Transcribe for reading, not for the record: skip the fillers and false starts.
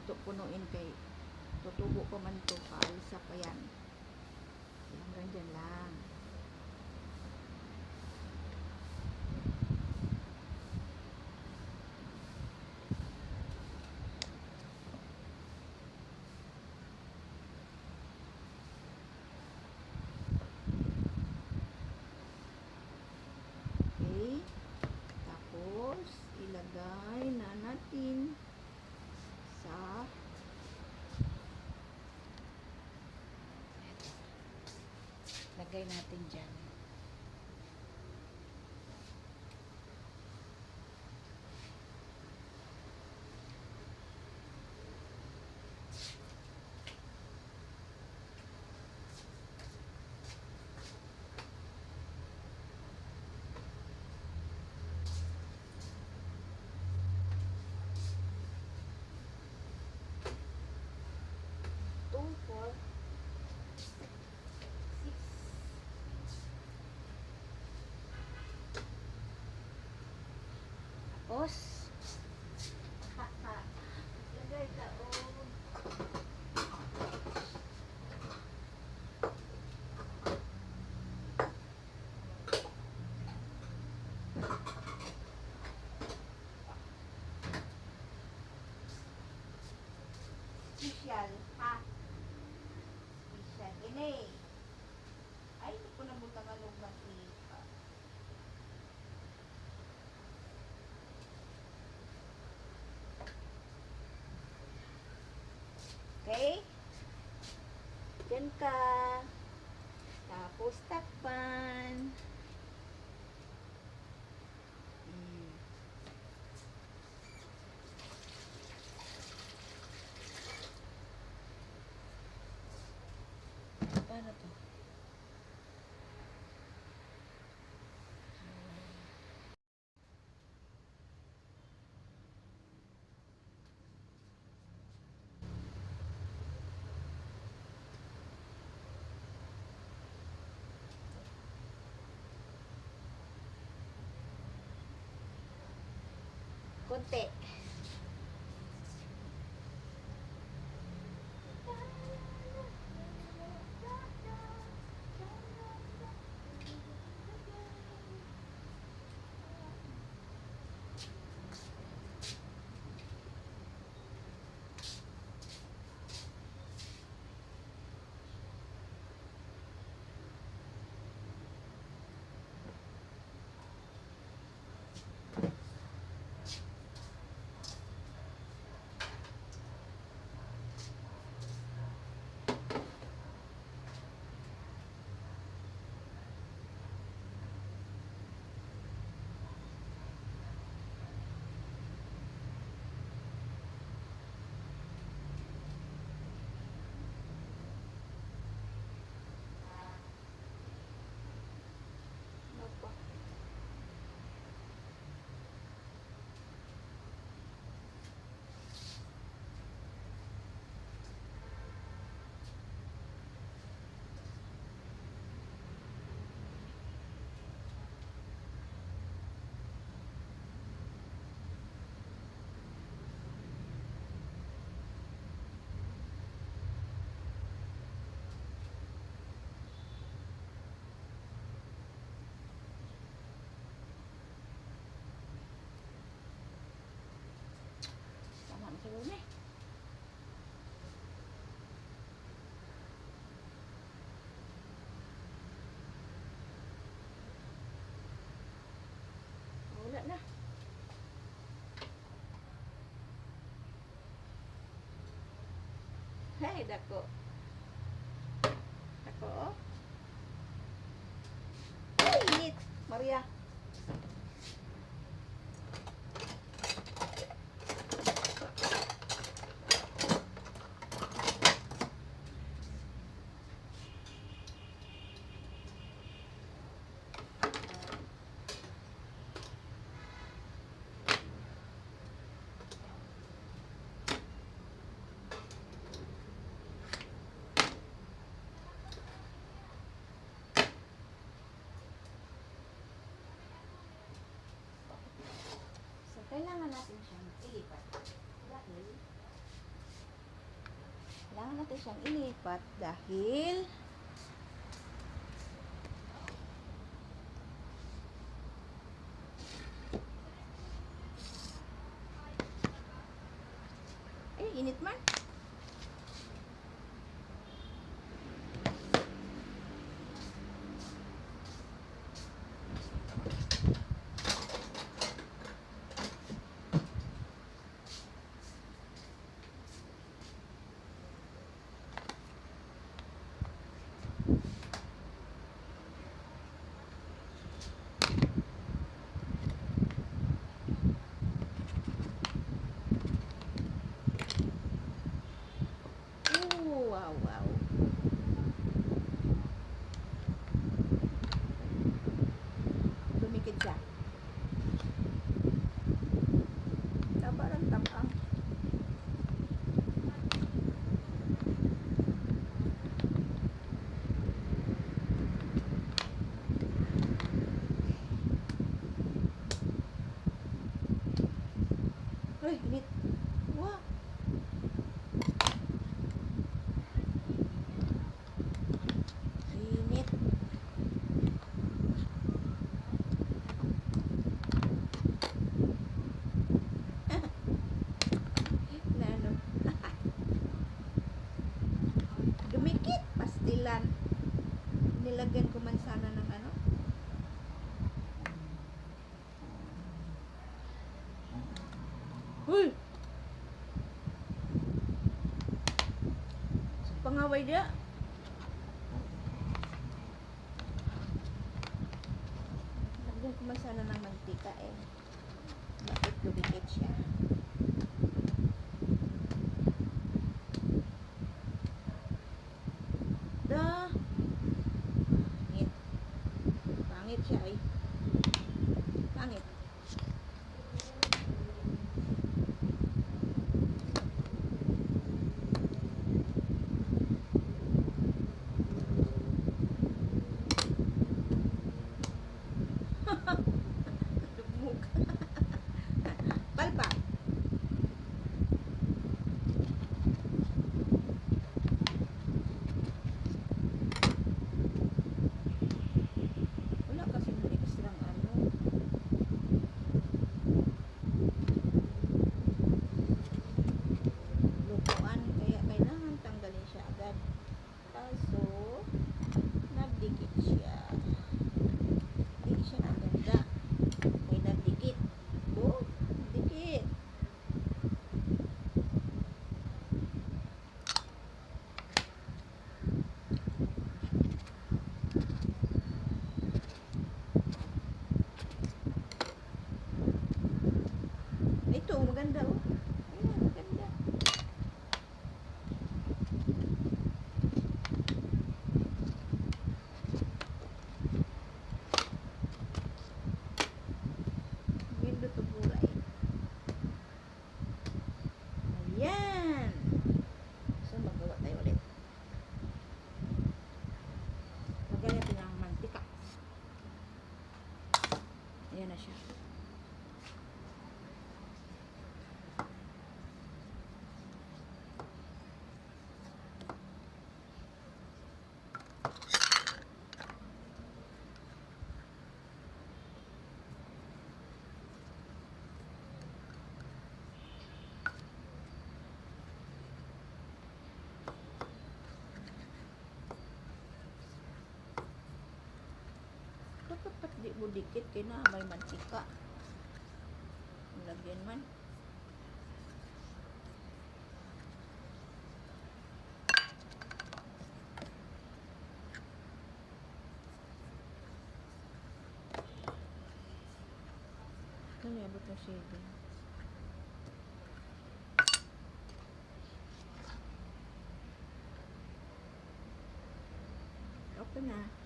man to punuin kay tutubo pa man to, paalsa pa yan. Hanggang dyan lang. Okay. Tapos, ilagay na natin sa Lagay natin dyan. Tapos, lagay ka special, ha? Special. Ini. Ay, hindi ko nabutang alog ng ipa. Okay? Diyan ka. Tapos takpan. paano to? Konti. Siguro na eh. Wala na. Hey, dako. Dako, oh. Ay, init. Maria. kailangan natin siyang ilipat dahil ay, init man. Wow, wow. Dumikit siya. Tabarang tapang. Ay, init. Wow. Init. Lalo. Dumikit. Pastilan. Nilagyan ko man sana ng ano. Uy! Pangaway dia. Lagyan ko man sana ng mantika eh. Bakit dumikit siya? Da. Pangit. Pangit siya eh. Pangit. Lumuk. Palpa. Wala kasi ng extrang ano. Lutuan. Kaya kailangan tanggalin siya agad. Kaso, nagdikit siya. Hindi siya maganda. May nagdikit. Oh, dikit. Ito, maganda oh. Ayan, maganda. Ganda to kulay. Ayan. So, magawa tayo ulit. Lagyan natin ng mantika. Ayan na siya. Dapat di mo dikit kaya na may mantika. Lagyan man. Nalibot na shading. Okay na.